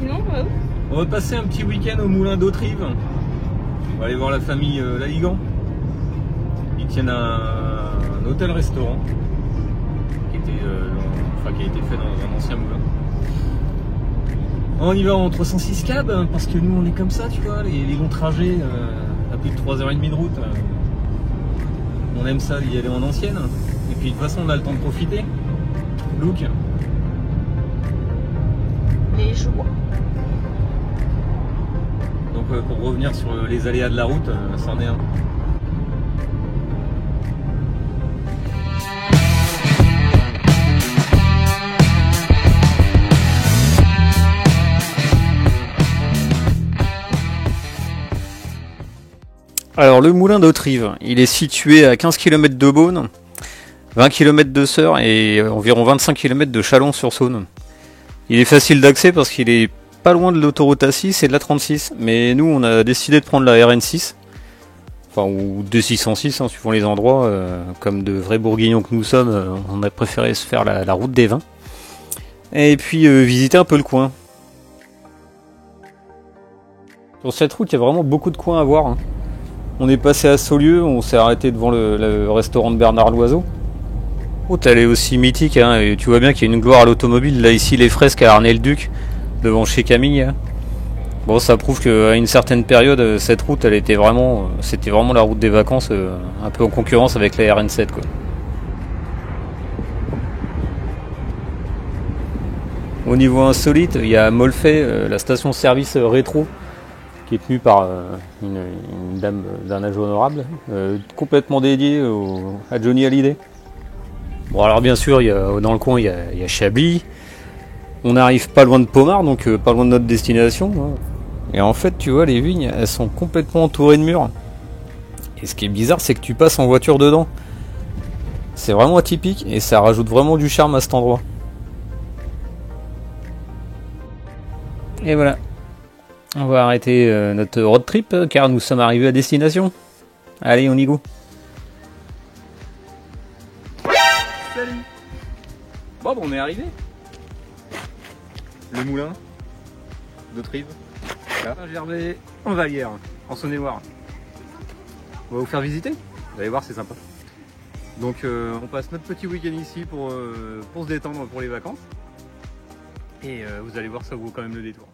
Sinon, on va passer un petit week-end au moulin d'Autrive. On va aller voir la famille Laligan. Ils tiennent un hôtel-restaurant qui a été fait dans un ancien moulin. On y va en 306 cab parce que nous on est comme ça, tu vois, les longs trajets à plus de 3h30 de route. On aime ça d'y aller en ancienne. Et puis de toute façon on a le temps de profiter. Look. les joies. Donc pour revenir sur les aléas de la route, c'en est un. Alors le moulin d'Autrive, il est situé à 15 km de Beaune, 20 km de Seurre et environ 25 km de Chalon-sur-Saône. Il est facile d'accès parce qu'il est pas loin de l'autoroute A6 et de la 36, mais nous on a décidé de prendre la RN6, enfin ou D606 hein, suivant les endroits, comme de vrais bourguignons que nous sommes, on a préféré se faire la route des vins et puis visiter un peu le coin. Sur cette route il y a vraiment beaucoup de coins à voir, hein. On est passé à Saulieu, on s'est arrêté devant le restaurant de Bernard Loiseau. Oh, elle est aussi mythique, hein, et tu vois bien qu'il y a une gloire à l'automobile. Là, ici, les fresques à Arnay-le-Duc, devant chez Camille. Hein. Bon, ça prouve qu'à une certaine période, cette route, c'était vraiment la route des vacances, un peu en concurrence avec la RN7, quoi. Au niveau insolite, il y a Molfay, la station-service rétro, qui est tenue par une dame d'un âge honorable, complètement dédiée à Johnny Hallyday. Bon alors bien sûr, dans le coin il y a Chablis, on n'arrive pas loin de Pommard, donc pas loin de notre destination. Hein. Et en fait tu vois les vignes, elles sont complètement entourées de murs. Et ce qui est bizarre c'est que tu passes en voiture dedans. C'est vraiment atypique et ça rajoute vraiment du charme à cet endroit. Et voilà. On va arrêter notre road trip car nous sommes arrivés à destination. Allez, on y go. Salut. Bon, on est arrivé. Le moulin d'Autrive. Là, Gervais en Vallière, en Saône-et-Loire. On va vous faire visiter. Vous allez voir, c'est sympa. Donc, on passe notre petit week-end ici pour se détendre pour les vacances. Et vous allez voir, ça vaut quand même le détour.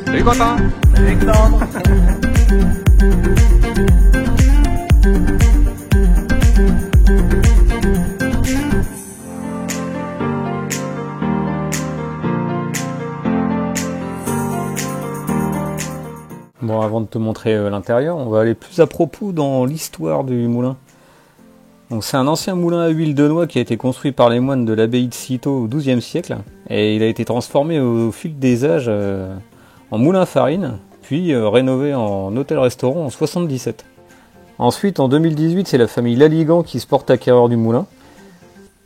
Salut Quentin. Salut Alexandre. Bon, avant de te montrer l'intérieur, on va aller plus à propos dans l'histoire du moulin. Donc c'est un ancien moulin à huile de noix qui a été construit par les moines de l'abbaye de Cîteaux au XIIe siècle. Et il a été transformé au fil des âges en moulin à farine, puis rénové en hôtel-restaurant en 1977. Ensuite, en 2018, c'est la famille Laligan qui se porte acquéreur du moulin.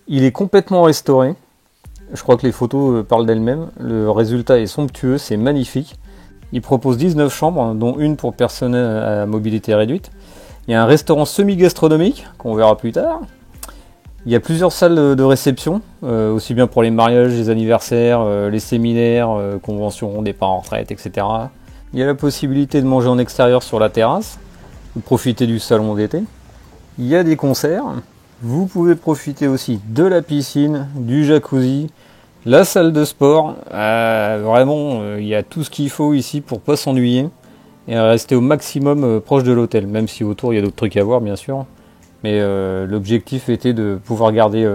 Il est complètement restauré. Je crois que les photos parlent d'elles-mêmes. Le résultat est somptueux, c'est magnifique. Il propose 19 chambres, dont une pour personnes à mobilité réduite. Il y a un restaurant semi-gastronomique, qu'on verra plus tard. Il y a plusieurs salles de réception, aussi bien pour les mariages, les anniversaires, les séminaires, conventions, départs en retraite, etc. Il y a la possibilité de manger en extérieur sur la terrasse, ou profiter du salon d'été. Il y a des concerts. Vous pouvez profiter aussi de la piscine, du jacuzzi, la salle de sport. Vraiment, il y a tout ce qu'il faut ici pour pas s'ennuyer et rester au maximum proche de l'hôtel, même si autour il y a d'autres trucs à voir bien sûr. Mais l'objectif était de pouvoir garder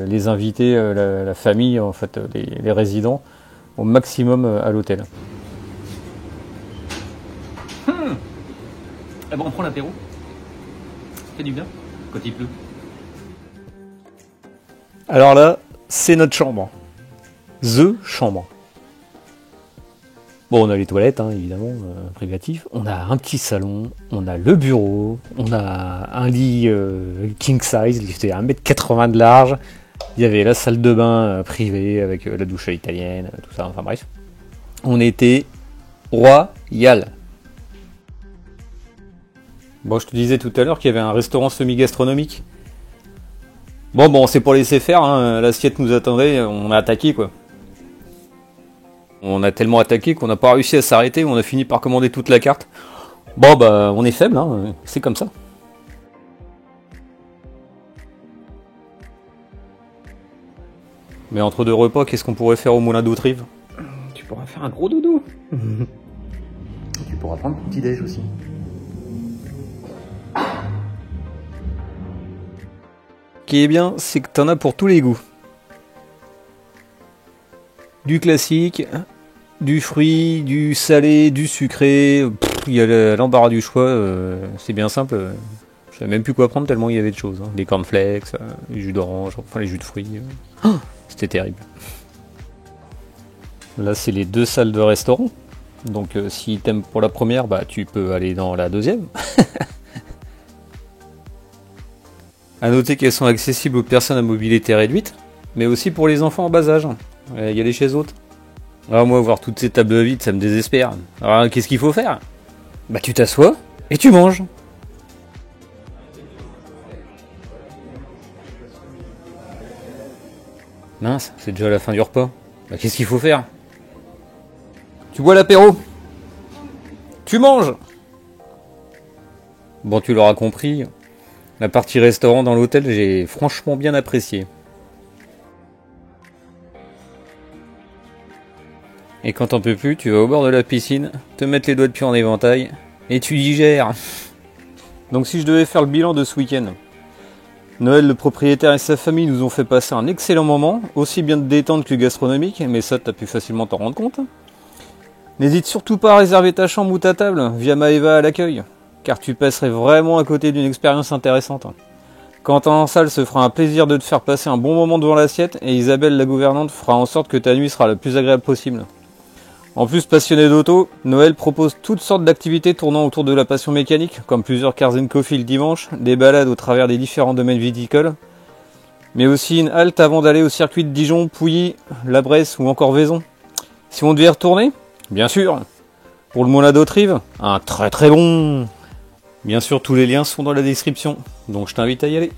les invités, la famille, en fait, les résidents, au maximum à l'hôtel. Ah bon, on prend l'apéro. Ça fait du bien quand il pleut. Alors là, c'est notre chambre. The chambre. Bon, on a les toilettes, hein, évidemment, privatif. On a un petit salon, on a le bureau, on a un lit king size, il fait 1m80 de large. Il y avait la salle de bain privée avec la douche à l'italienne, tout ça, enfin bref. On était royal. Bon, je te disais tout à l'heure qu'il y avait un restaurant semi-gastronomique. Bon, on s'est pas laissé faire, hein. L'assiette nous attendait, on a attaqué quoi. On a tellement attaqué qu'on n'a pas réussi à s'arrêter, on a fini par commander toute la carte. Bon bah on est faible, hein. C'est comme ça. Mais entre deux repas, qu'est-ce qu'on pourrait faire au moulin d'Autrive? Tu pourras faire un gros dodo. Tu pourras prendre ton petit déj aussi. Ce qui est bien, c'est que t'en as pour tous les goûts. Du classique, du fruit, du salé, du sucré. Il y a l'embarras du choix, c'est bien simple. Je savais même plus quoi prendre tellement il y avait de choses. Hein. Des cornflakes, les jus d'orange, enfin les jus de fruits. C'était terrible. Là, c'est les deux salles de restaurant. Donc si t'aimes pour la première, bah tu peux aller dans la deuxième. A noter qu'elles sont accessibles aux personnes à mobilité réduite, mais aussi pour les enfants en bas âge. Il y a des chaises hautes. Alors moi, voir toutes ces tables vides, ça me désespère. Alors qu'est-ce qu'il faut faire? Bah tu t'assois et tu manges. Mince, c'est déjà la fin du repas. Bah qu'est-ce qu'il faut faire? Tu bois l'apéro. Tu manges. Bon, tu l'auras compris. La partie restaurant dans l'hôtel, j'ai franchement bien apprécié. Et quand t'en peux plus, tu vas au bord de la piscine, te mettre les doigts de pied en éventail, et tu digères. Donc si je devais faire le bilan de ce week-end, Noël, le propriétaire et sa famille nous ont fait passer un excellent moment, aussi bien de détente que gastronomique, mais ça t'as pu facilement t'en rendre compte. N'hésite surtout pas à réserver ta chambre ou ta table via Maeva à l'accueil, car tu passerais vraiment à côté d'une expérience intéressante. Quentin en salle se fera un plaisir de te faire passer un bon moment devant l'assiette, et Isabelle, la gouvernante, fera en sorte que ta nuit sera la plus agréable possible. En plus passionné d'auto, Noël propose toutes sortes d'activités tournant autour de la passion mécanique, comme plusieurs Cars & Coffee le dimanche, des balades au travers des différents domaines viticoles, mais aussi une halte avant d'aller au circuit de Dijon, Pouilly, La Bresse ou encore Vaison. Si on devait y retourner, bien sûr, pour le moulin d'Autrive, un très très bon. Bien sûr, tous les liens sont dans la description, donc je t'invite à y aller.